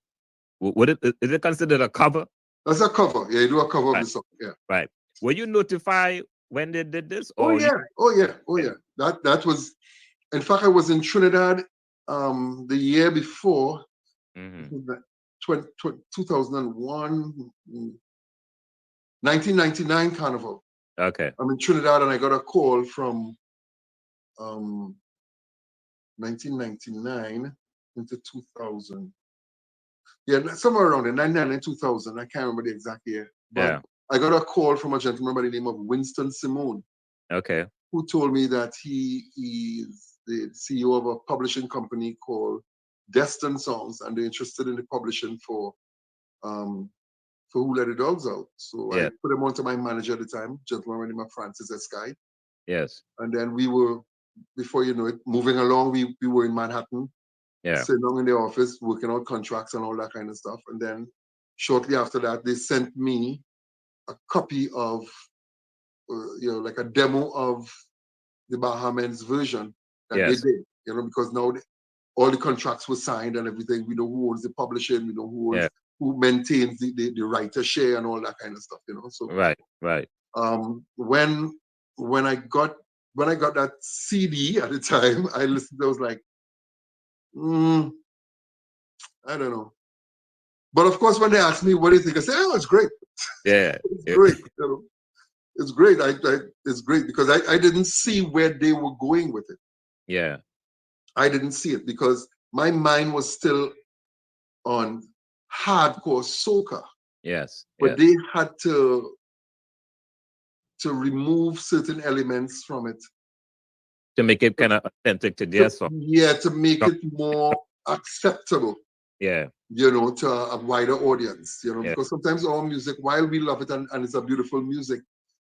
it considered a cover? That's a cover. Yeah, you do a cover of the song. Yeah. Right. Were you notified when they did this? Oh yeah. That was, in fact, I was in Trinidad the year before, 2001, 1999 Carnival. Okay. I'm in Trinidad and I got a call from 1999 into 2000. Yeah, somewhere around there, 99 and 2000. I can't remember the exact year. But I got a call from a gentleman by the name of Winston Simone. Okay. Who told me that he is the CEO of a publishing company called Destin Songs, and they're interested in the publishing for Who Let the Dogs Out. So I put him on to my manager at the time, gentleman named Francis Eskai. Yes. And then we were, before you know it, moving along. We were in Manhattan, sitting down in the office, working out contracts and all that kind of stuff. And then shortly after that, they sent me a copy of, like a demo of the Bahamians version that they did, because now all the contracts were signed and everything. We know who owns the publishing, we know who maintains the writer share and all that kind of stuff, So right. When I got that CD at the time, I listened. I was like, I don't know. But of course, when they asked me, what do you think? I said, oh, it's great. Yeah. It's great. It's great. It's great because I didn't see where they were going with it. Yeah. I didn't see it because my mind was still on hardcore soca. Yes. But they had to remove certain elements from it. To make it kind of authentic to their song. Yeah, to make it more acceptable. Yeah. To a wider audience, because sometimes our music, while we love it and it's a beautiful music,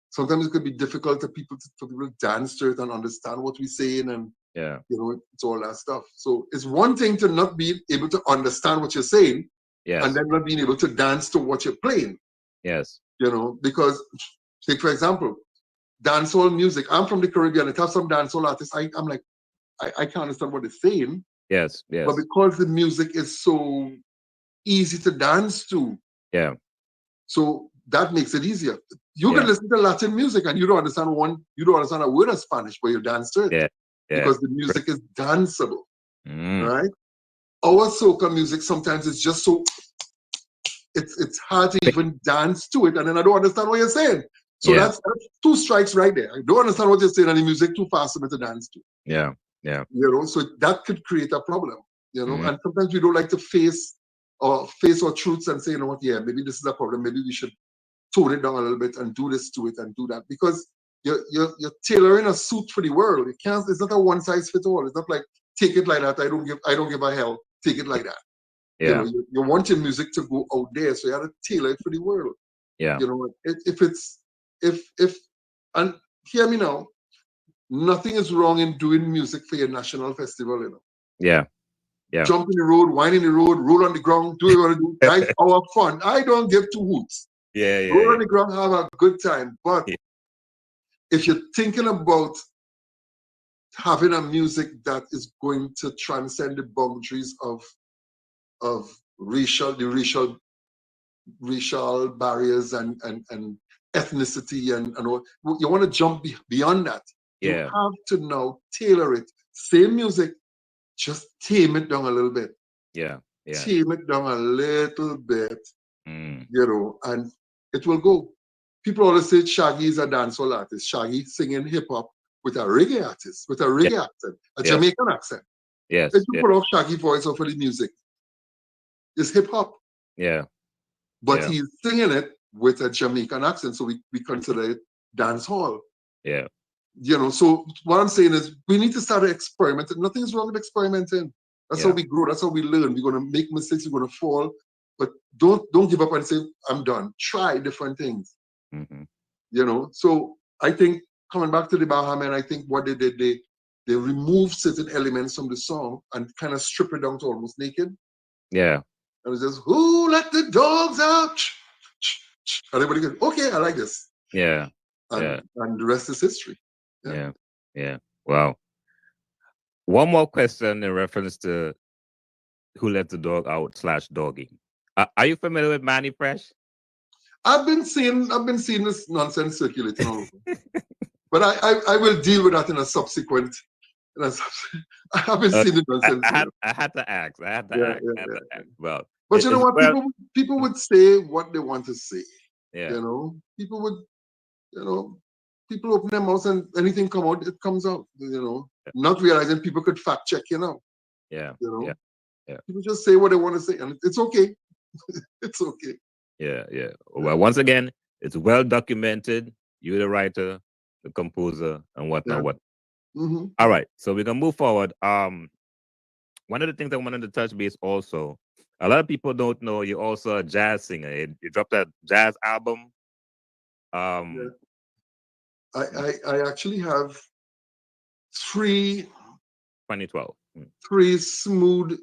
sometimes it could be difficult for people to dance to it and understand what we're saying, and it's all that stuff. So it's one thing to not be able to understand what you're saying, and then not being able to dance to what you're playing. Yes. Because take for example, dancehall music. I'm from the Caribbean. It has some dancehall artists. I'm like, I can't understand what they're saying. Yes. But because the music is so easy to dance to. Yeah. So that makes it easier. You can listen to Latin music and you don't understand a word of Spanish, but you dance to it. Yeah. Because the music is danceable. Right? Our soca music sometimes it's just so it's hard to even dance to it, and then I don't understand what you're saying. So that's two strikes right there. I don't understand what you're saying, and the music too fast for me to dance to. Yeah. Yeah. So that could create a problem. And sometimes we don't like to face our truths and say, maybe this is a problem. Maybe we should tone it down a little bit and do this to it and do that, because you're tailoring a suit for the world. It's not a one size fits all. It's not like take it like that. I don't give a hell. Take it like that. Yeah. You want your music to go out there, so you have to tailor it for the world. Yeah. If and hear me now, nothing is wrong in doing music for your national festival. Yeah. Yeah. Jump in the road, whine in the road, roll on the ground, do what you want to do. That's our fun. I don't give two hoots. Yeah. Roll on the ground, have a good time. But if you're thinking about having a music that is going to transcend the boundaries of racial barriers and ethnicity and all, you want to jump beyond that. You have to now tailor it. Same music, just tame it down a little bit. Tame it down a little bit, and it will go. People always say Shaggy is a dancehall artist. Shaggy singing hip hop with a reggae artist, with a reggae accent, a Jamaican accent. Yes. If you put off Shaggy voice off of the music, it's hip hop. Yeah. But he's singing it with a Jamaican accent, so we consider it dancehall. Yeah. So what I'm saying is we need to start experimenting. Nothing's wrong with experimenting. That's how we grow. That's how we learn. We're going to make mistakes. We're going to fall. But don't give up and say, I'm done. Try different things. So I think coming back to the Bahamian, I think what they did, they removed certain elements from the song and kind of strip it down to almost naked. Yeah. And it's just, who let the dogs out? And everybody goes, okay, I like this. Yeah. And the rest is history. Yeah. Wow. One more question in reference to Who Let the Dog Out / Doggie. Are you familiar with Mannie Fresh? I've been seeing this nonsense circulating all over. But I will deal with that in a subsequent. I haven't seen the nonsense. I had to ask. Well, but you know what? People would say what they want to say. Yeah. People would, people open their mouths and anything come out, it comes out. You know, not realizing people could fact check. You know. Yeah. You know. Yeah. People just say what they want to say, and it's okay. It's okay. Yeah. Well, once again, it's well documented. You're the writer, the composer, and whatnot. Mm-hmm. All right, so we can move forward. One of the things I wanted to touch base also, a lot of people don't know you're also a jazz singer. You dropped a jazz album. I actually have 2012. Three smooth.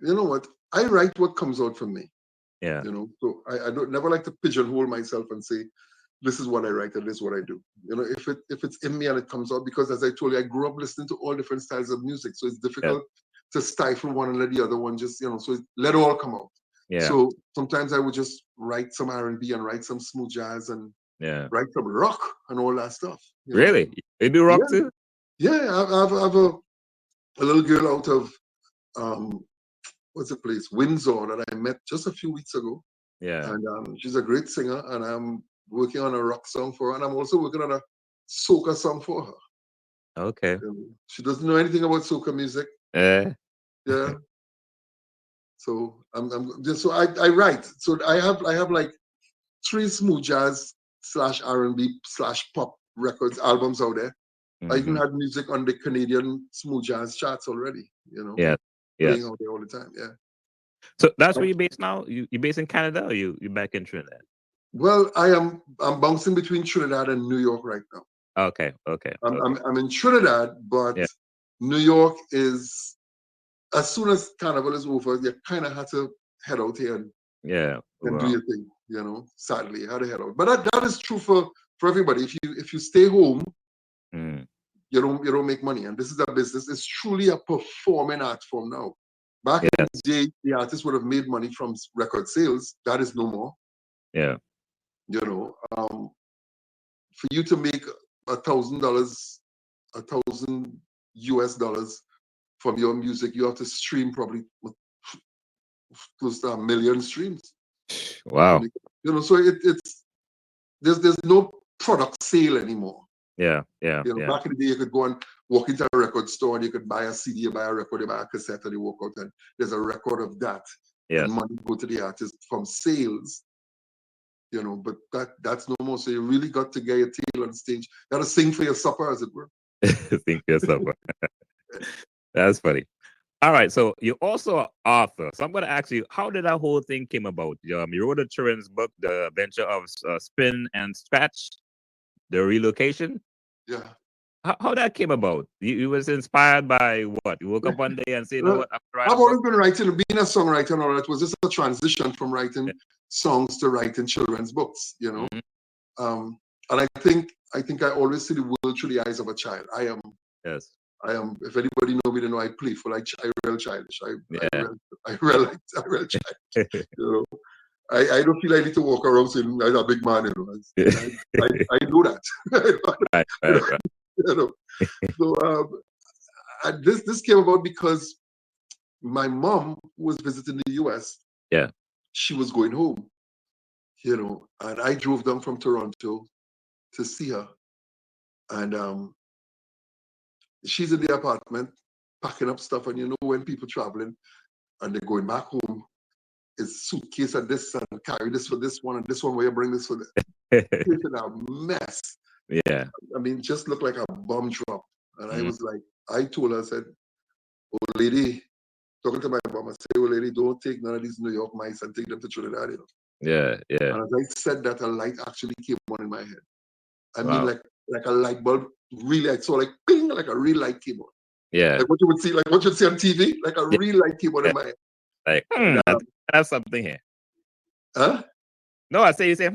You know what? I write what comes out from me. Yeah. You know, so I don't never like to pigeonhole myself and say, this is what I write and this is what I do. You know, if it's in me and it comes out, because as I told you, I grew up listening to all different styles of music. So it's difficult to stifle one and let the other one just, you know, so let it all come out. Yeah. So sometimes I would just write some R&B and write some smooth jazz and write some rock and all that stuff. Really? Know? You do rock too? Yeah, I have a little girl out of what's the place? Windsor, that I met just a few weeks ago. Yeah. And she's a great singer, and I'm working on a rock song for her, and I'm also working on a soca song for her. Okay. She doesn't know anything about soca music. Yeah. So I'm just so I write. So I have like 3 smooth jazz / R&B / pop records albums out there. I even had music on the Canadian smooth jazz charts already. You know. Yeah. Playing out there all the time. Yeah. So that's where you're based now? You based in Canada, or you back in Trinidad? Well, I'm bouncing between Trinidad and New York right now. Okay. I'm in Trinidad, but New York is, as soon as Carnival is over, you kind of had to head out here and do your thing. You know, sadly, you had to head out. But that is true for everybody. If you stay home, you don't make money, and this is a business. It's truly a performing art form now. Back in the day, the artists would have made money from record sales. That is no more. Yeah. You know, for you to make $1,000, $1,000 from your music, you have to stream probably close to 1 million streams. Wow. You know, so it's there's no product sale anymore. Yeah. You know, back in the day, you could go and walk into a record store and you could buy a CD, you buy a record, you buy a cassette, and you walk out and there's a record of that. And money go to the artist from sales. You know, but that's no more. So you really got to get your tail on stage. You got to sing for your supper, as it were. Sing for your supper. That's funny. All right, so you're also an author. So I'm going to ask you, how did that whole thing came about? You wrote a children's book, The Adventure of Spin and Scratch, The Relocation. Yeah. How that came about? You was inspired by what? You woke up one day and said, you know what? I've always been writing, being a songwriter and all that was just a transition from writing songs to writing children's books, you know. And I think I always see the world through the eyes of a child. I am. If anybody know me, they know I playful. I real childish. I real child. You know, I don't feel I need to walk around saying I'm a big man. You know, I know that. Right. You know, so this came about because my mom was visiting the US. Yeah. She was going home, you know, and I drove down from Toronto to see her. And she's in the apartment packing up stuff. And you know, when people traveling and they're going back home, it's suitcase and this and carry this for this one and this one where you bring this for this. It's a mess. Yeah. I mean, just looked like a bomb drop. And I was like, I told her, I said, oh lady, talking to my mom, I said, oh lady, don't take none of these New York mice and take them to Trinidad, you know. Yeah. And as I said that, a light actually came on in my head. I mean, like a light bulb, really, I saw like ping, like a real light came on. Yeah. Like what you would see, like what you'd see on TV, like a real light came on in my head. Like, I have something here. Huh? No, I say, you say,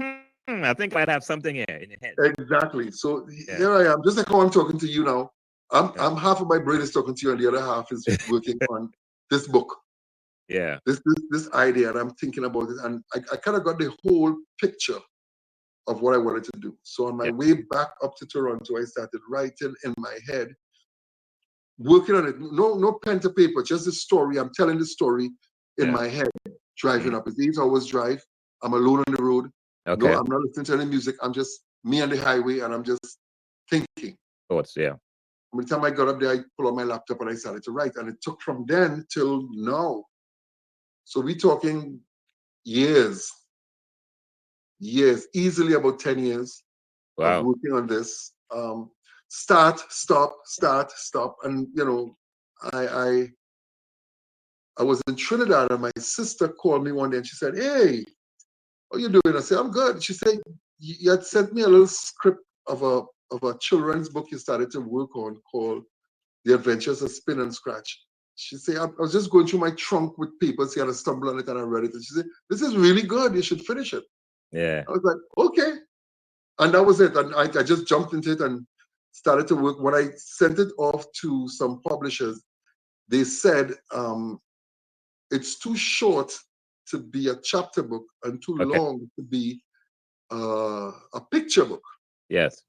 I think I might have something here in your head. Exactly. So here I am, just like how I'm talking to you now. I'm half of my brain is talking to you, and the other half is working on this book. Yeah. This idea, and I'm thinking about it, and I kind of got the whole picture of what I wanted to do. So on my way back up to Toronto, I started writing in my head, working on it. No pen to paper, just the story. I'm telling the story in my head, driving up. It's 8 hours drive. I'm alone on the road. Okay. No, I'm not listening to any music. I'm just me on the highway, and I'm just thinking. Thoughts, yeah. By the time I got up there, I pulled out my laptop and I started to write. And it took from then till now. So we're talking years, easily about 10 years of working on this. Start, stop. And, you know, I was in Trinidad and my sister called me one day and she said, "Hey, how you doing?" I said, "I'm good." She said, "You had sent me a little script of a children's book you started to work on called The Adventures of Spin and Scratch." She said, "I was just going through my trunk with papers here and I stumbled on it and I read it." And she said, "This is really good. You should finish it." Yeah. I was like, "Okay." And that was it. And I just jumped into it and started to work. When I sent it off to some publishers, they said, it's too short to be a chapter book and too long to be a picture book. Yes.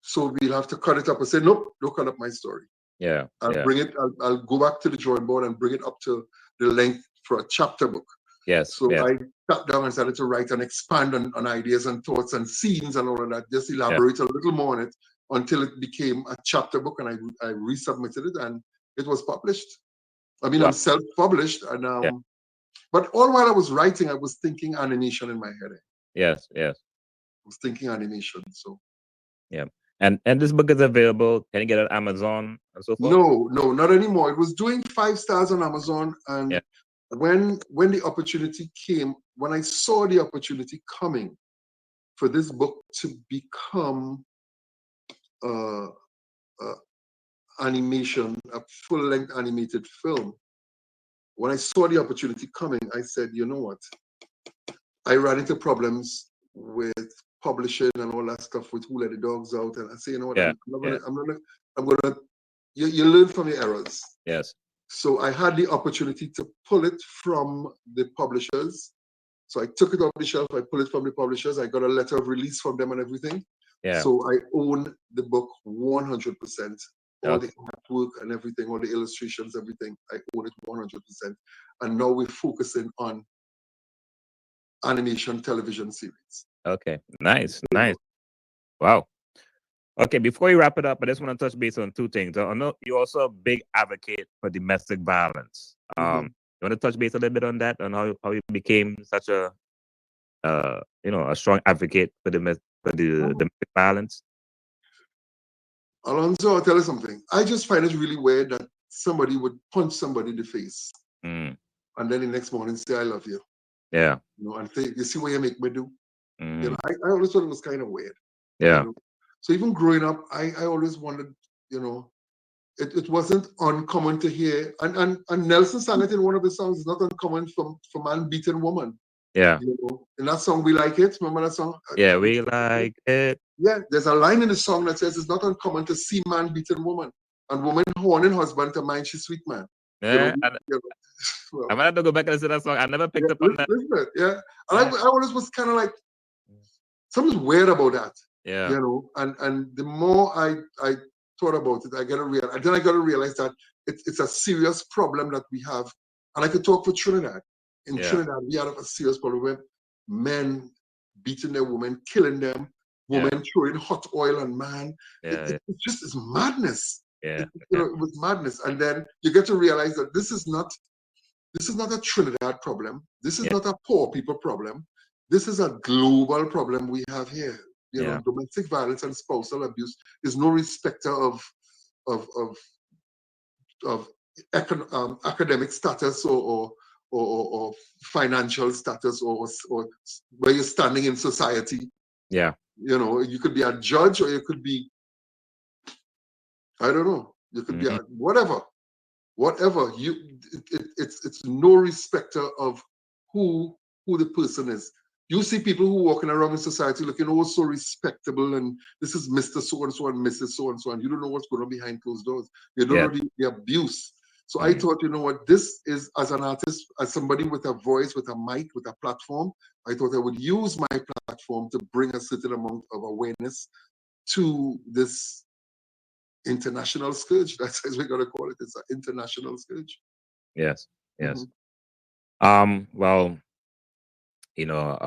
So we'll have to cut it up and say, "Nope, don't cut up my story." Yeah. I'll bring it, I'll go back to the drawing board and bring it up to the length for a chapter book. Yes. So I sat down and started to write and expand on ideas and thoughts and scenes and all of that, just elaborate a little more on it until it became a chapter book, and I resubmitted it and it was published. I mean, I'm self-published, and but all while I was writing, I was thinking animation in my head. Yes. I was thinking animation, so. Yeah. And this book is available. Can you get it on Amazon and so forth? No, not anymore. It was doing 5 stars on Amazon, and when the opportunity came, when I saw the opportunity coming for this book to become animation, a full-length animated film, when I saw the opportunity coming, I said, "You know what?" I ran into problems with publishing and all that stuff with Who Let the Dogs Out, and I say, "You know what? I'm gonna. You learn from your errors." Yes. So I had the opportunity to pull it from the publishers. So I took it off the shelf. I pulled it from the publishers. I got a letter of release from them and everything. Yeah. So I own the book 100%. All the artwork and everything, all the illustrations, everything. I own it 100%. And now we're focusing on animation television series. Okay. Nice. Wow. Okay, before you wrap it up, I just want to touch base on 2 things. I know you're also a big advocate for domestic violence. You want to touch base a little bit on that, on how you became such a a strong advocate for the domestic violence? Alonzo, I'll tell you something. I just find it really weird that somebody would punch somebody in the face and then the next morning say, "I love you." Yeah. You know, and say, "You see what you make me do?" You know, Mm. I always thought it was kind of weird. Yeah. You know? So even growing up, I always wondered, you know, it wasn't uncommon to hear, and Nelson sang it in one of the songs. It's not uncommon for man beating woman. Yeah. You know, in that song, "We Like It." Remember that song? Yeah, we like it. Yeah, there's a line in the song that says, "It's not uncommon to see man beating woman, and woman warning husband to mind she's sweet man." Yeah. Well, I'm gonna have to go back and listen to that song. I never picked up on that. Yeah. And I always was kind of like, something's weird about that. Yeah. You know, and the more I thought about it, I got to realize that it's a serious problem that we have. And I could talk for Trinidad. In Trinidad, we have a serious problem with men beating their women, killing them, women throwing hot oil on man. It's madness. Yeah. It was madness. And then you get to realize that this is not a Trinidad problem. This is not a poor people problem. This is a global problem we have here. You know, domestic violence and spousal abuse is no respecter of academic status or financial status or where you're standing in society. Yeah. You know, you could be a judge or you could be, I don't know, you could be a whatever. It's no respecter of who the person is. You see people who walking around in society looking all so respectable, and this is Mr. So and so and Mrs. So and so, and you don't know what's going on behind closed doors. You don't know the abuse. So I thought, you know what, this is, as an artist, as somebody with a voice, with a mic, with a platform, I thought I would use my platform to bring a certain amount of awareness to this international scourge. That's what we're gonna call it. It's an international scourge. Yes. Well, you know,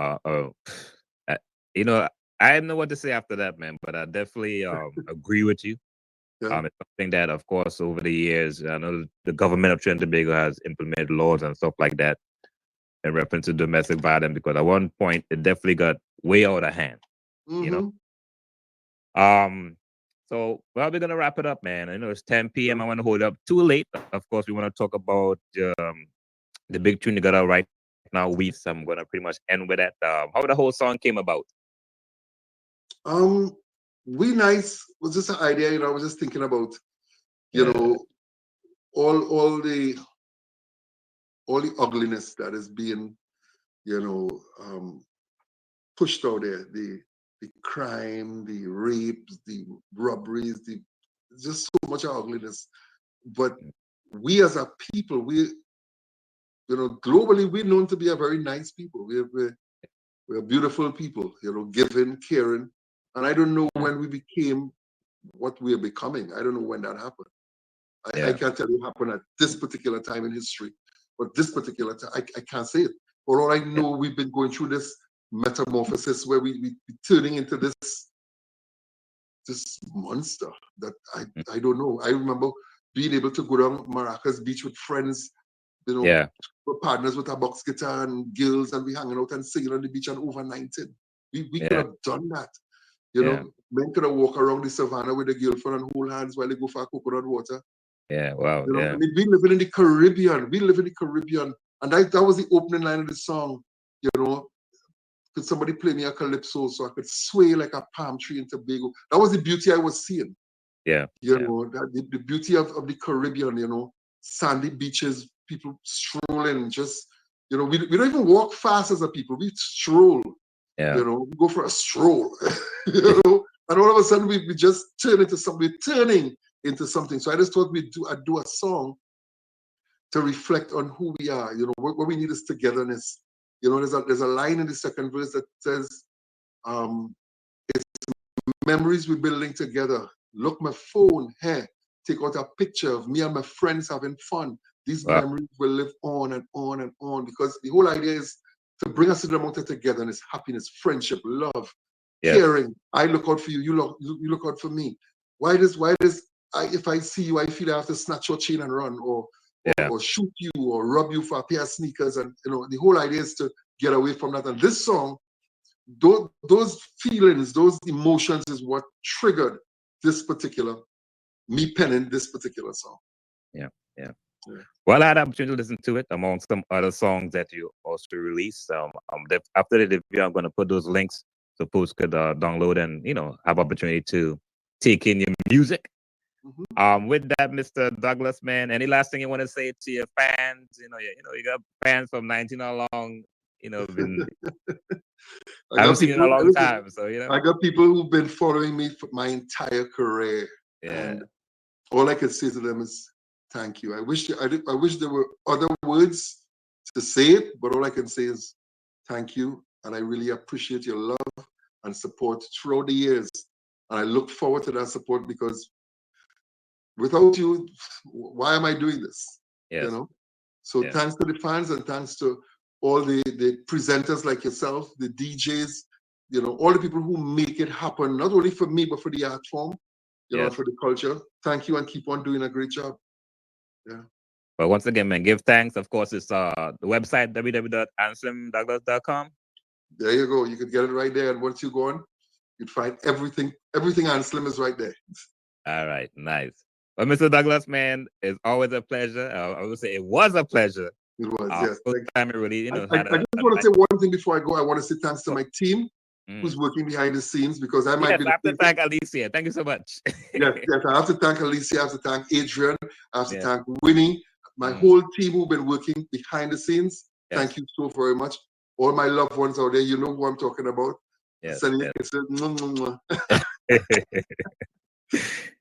I don't know what to say after that, man, but I definitely agree with you. Yeah. It's something that, of course, over the years, I know the government of Trinidad and Tobago has implemented laws and stuff like that in reference to domestic violence, because at one point it definitely got way out of hand. You know. So well, we're gonna wrap it up, man. I know it's 10 p.m. I want to hold up too late. Of course, we want to talk about the big tune you got out right now. I'm gonna pretty much end with that. How the whole song came about? We Nice was just an idea, you know. I was just thinking about, you know, all the ugliness that is being, you know, pushed out there. The crime, the rapes, the robberies, just so much ugliness. But we as a people, we, you know, globally, we're known to be a very nice people. We're beautiful people, you know, giving, caring. And I don't know when we became what we are becoming. I don't know when that happened. I can't tell you what happened at this particular time in history, but this particular time, I can't say it. But all I know, we've been going through this metamorphosis where we turning into this monster that I don't know. I remember being able to go down Maracas Beach with friends, you know, we're partners with a box guitar and girls, and we hanging out and singing on the beach and overnighting. We could have done that. You know, men could have walked around the savannah with a girlfriend and hold hands while they go for coconut water. Yeah, wow. You know, I mean, we live in the Caribbean. We live in the Caribbean. And that was the opening line of the song. You know, could somebody play me a calypso so I could sway like a palm tree in Tobago? That was the beauty I was seeing. Yeah. You know, that the beauty of the Caribbean, you know, sandy beaches, people strolling, just, you know, we don't even walk fast as a people. We stroll. Yeah. You know, we go for a stroll. You know, and all of a sudden we just turn into something, we're turning into something. So I just thought I'd do a song to reflect on who we are. You know, what we need is togetherness. You know, there's a line in the second verse that says, it's memories we're building together. Look, my phone, hey, take out a picture of me and my friends having fun. These memories will live on and on and on, because the whole idea is to bring us to the amount of togetherness, happiness, friendship, love, caring. I look out for you, you look out for me. Why does if I see you, I feel I have to snatch your chain and run, or shoot you, or rob you for a pair of sneakers? And you know, the whole idea is to get away from that. And this song, those feelings, those emotions is what triggered this particular, me penning this particular song. Yeah. Well, I had the opportunity to listen to it among some other songs that you also released. After the review, I'm going to put those links so folks could download and, you know, have opportunity to take in your music. With that, Mr. Douglas, man, any last thing you want to say to your fans? You got fans from 19 along. You know, I haven't seen you in a long time, so you know. I got people who've been following me for my entire career, and all I can say to them is thank you. I wish there were other words to say it, but all I can say is thank you, and I really appreciate your love and support throughout the years. And I look forward to that support, because without you, why am I doing this? You know. So thanks to the fans, and thanks to all the presenters like yourself, the DJs, you know, all the people who make it happen, not only for me, but for the art form, you know, for the culture. Thank you, and keep on doing a great job. Yeah. But once again, man, give thanks. Of course, it's the website, www.anslemdouglas.com. There you go. You could get it right there. And once you go on, you'd find everything Anslem is right there. All right, nice. Well, Mr. Douglas, man, it's always a pleasure. I would say it was a pleasure. It was, yes. Time it really, you know, I just want to say one thing before I go. I want to say thanks to my team who's working behind the scenes, because I might be. I have to thank Alicia. Thank you so much. yes, I have to thank Alicia. I have to thank Adrian. I have to thank Winnie. My whole team who've been working behind the scenes. Thank you so very much. All my loved ones out there, you know who I'm talking about.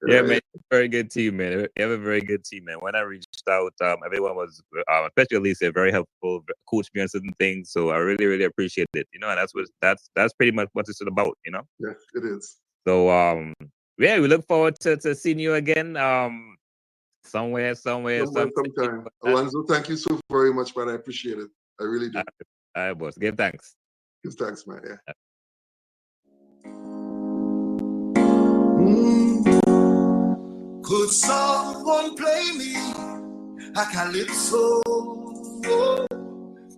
Yeah, man, very good team, man. You have a very good team, man. When I reached out, everyone was, especially Alicia, very helpful, coached me on certain things. So I really, really appreciate it. You know, and that's pretty much what it's about. You know. Yes, it is. So we look forward to seeing you again. Somewhere, sometime. Alonzo, thank you so very much, man. I appreciate it. I really do. All right, boss. Give thanks. Give thanks, man. Yeah. Could someone play me a calypso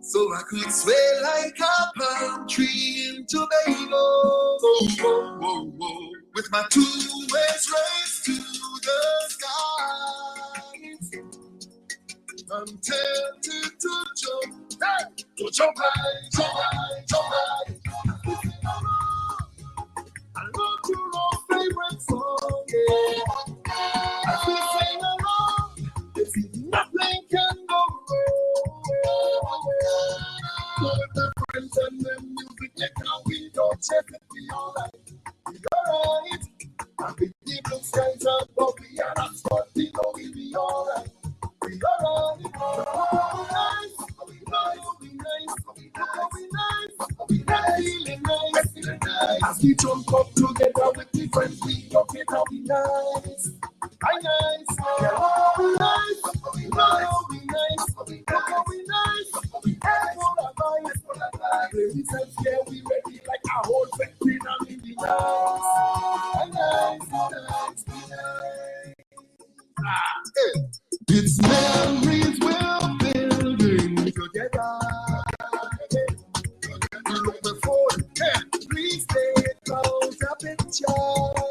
so I could sway like a palm tree in Tobago? With my 2 ways raised to the skies. I'm tempted to jump, hey, to jump high, jump high, jump high. I love your favorite song, yeah. As we sing along, you see nothing can go wrong. For the friends and the music, like how we don't check it, we alright. We alright. And with the blue skies and bubbly and asphalt, we know we be alright. We alright. We nice. We nice. We nice. We nice. Feeling nice. Feeling nice. As we jump up together with the friends, we don't get how we nice. Hi nice. Yeah, we nice. We nice. We nice. We nice. We nice. Full of vibes. Full of vibes. Ladies and yeah, we ready like a whole factory now in the nice. Hi nice. We nice. It's memories we're building together. Look before, please take out a picture.